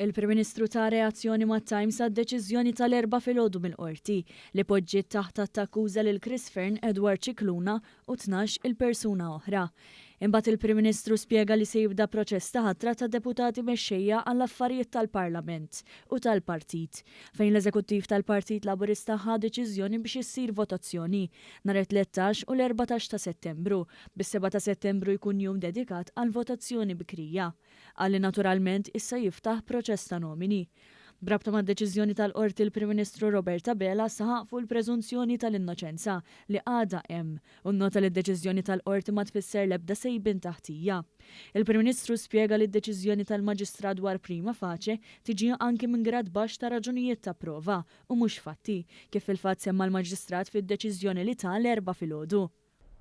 Il-Prim Ministru ta' reazzjoni mat-Times għad-deċiżjoni tal-4 filgħodu mill-qorti li poġġiet taħt attakkuża lil Chris Fearn, Edward Cicluna u 12 il-persuna oħra. Imbagħad il-Prim Ministru spjega li se jibda proċess ta' ħatra ta' deputati mexxejja għall-affarijiet tal-Parlament u tal-Partit, fejn l-Eżekuttiv tal-Partit Laburista ħa deċiżjoni biex issir votazzjoni nhar 13 u l-14 ta' Settembru, bis-7 ta' Settembru jkun jum dedikat għal votazzjoni bikrija. Għalli naturalment issa jiftaħ proċess ta' nomini. Brabta mad deċiżjoni tal-qorti il-Prim Ministru Roberta Bela saħaq fuq il-preżunzjoni tal-innoċenza li għadha hemm u nnota li d-deċiżjoni tal-qorti ma tfisser l-ebda sejbin taħtija. Il-Prim Ministru spjega li d-deċiżjoni tal-Maġistrat dwar prima facie tiġi anke minn grad baxx ta' raġunijiet ta' prova u mhux fatti, kif fil-fatt semma l-Maġistrat fid-deċiżjoni li tal-4 filgħodu.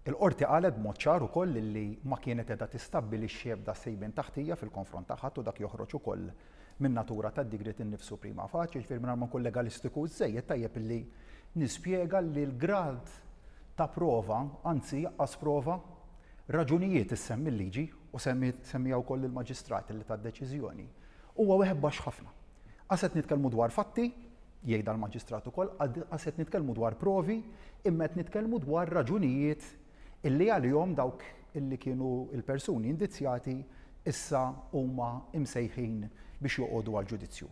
Il-qorti qalet b'mod ċar ukoll li ma kienet qiegħda tistabbilixxi ebda sejbien taħtija fil-konfront tagħha u dak joħroġ ukoll min natura tad-digrit innifsu prima facie, ġifier mingħajr ma nkun legalistiku żejjed tajjeb illi nispjega li l-grad ta' prova, anzi jaqqas prova, raġunijiet issemmi l-liġi u semmija wkoll il-Maġistrat li tad-deċiżjoni huwa wieħed baxx ħafna. Qaset nitkellmu dwar fatti, jgħidha l-Maġistrat ukoll, qaset nitkellmu dwar provi, imma qed nitkellmu dwar raġunijiet illi għalihom dawk illi kienu il-persuni indizzjati issa huma imsejħin biex joqogħdu għal ġudizzju.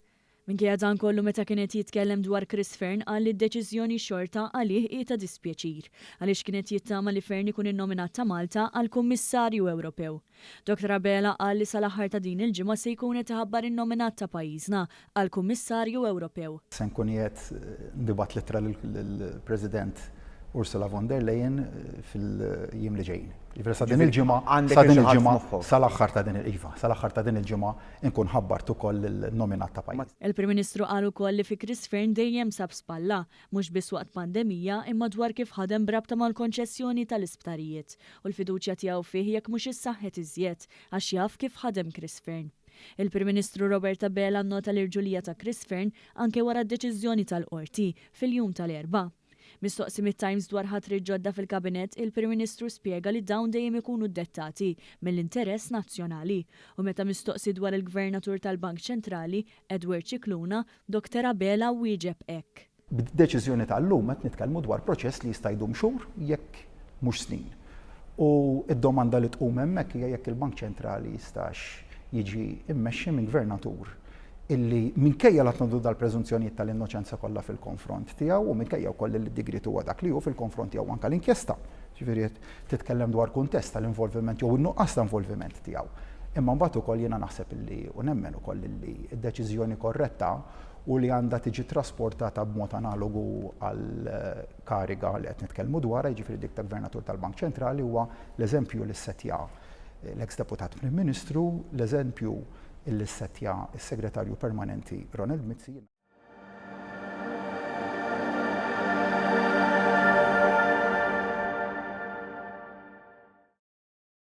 Minkejja dan kollu meta kienet jitkellem dwar Chris Fearn qal li d-deċiżjoni xorta għalih hi ta' dispjaċir għaliex kienet jittama li Fearn ikun innominat ta' Malta għal Kummissarju Ewropew. Dr. Bela qal li sal-aħħar ta' din il-ġimgħa se jkun qed iħabbar innominat ta' pajjiżna għal Kummissarju Ewropew. Se nkun qiegħed nibgħat littra lill-President Ursula von der Leyen fil-jiem li ġejjin. Sa din il-ġimgħa sal-aħħar ta' din il-ġimgħa inkun ħabbart ukoll il-nominat ta' pajjiż. Il-Prim Ministru qal ukoll li fi Chris Fearn dejjem sab spalla, mhux biss waqt pandemija imma dwar kif ħadem brabta mal-konċessjoni tal-isptarijiet u l-fiduċja tiegħu fih jekk mhux issaħħet iżjed għax jaf kif ħadem Chris Fearn. Il-Prim Ministru Roberta Bela nnota l-irġulija ta' Chris Fearn anke wara d-deċiżjoni tal-qorti fil-jum tal-4. Mistoqsi mit-Times dwar ħatri ġodda fil-Kabinett, il-Prim Ministru spjega li dawn dejjem ikunu dettati mill-interess nazzjonali u meta mistoqsi dwar il-Gvernatur tal-Bank Ċentrali, Edward Cicluna, Dr. Bela wieġeb hekk. Bid-deċiżjoni tal-lum qed nitkellmu dwar proċess li jista' jdum xhur jekk mhux snin. U d-domanda li tqum hemmhekk hija jekk il-Bank Ċentrali jistax jiġi immexxi minn gvernatur illi minkejja la tnoddu dal-preżunzjonijiet tal-innoċenza kollha fil-konfront tiegħu u minkejja wkoll il-digrit huwa dak li hu fil-konfront tiegħu anke l-inkjesta. Ġifieri titkellem dwar kuntest tal-involviment jew in-nuqqas ta' involviment tiegħu. Imma mbagħad ukoll jiena naħseb illi u nemmen ukoll illi d-deċiżjoni korretta u li għandha tiġi trasportata b'mod analogu għal kariga li qed nitkellmu dwarha, jiġifieri dik tal-Gvernatur tal-Bank Ċentrali huwa l-eżempju li ssettja l-eks-Deputat Prim Ministru, l-eżempju il-settja il-Segretarju Permanenti Ronald Mizzi.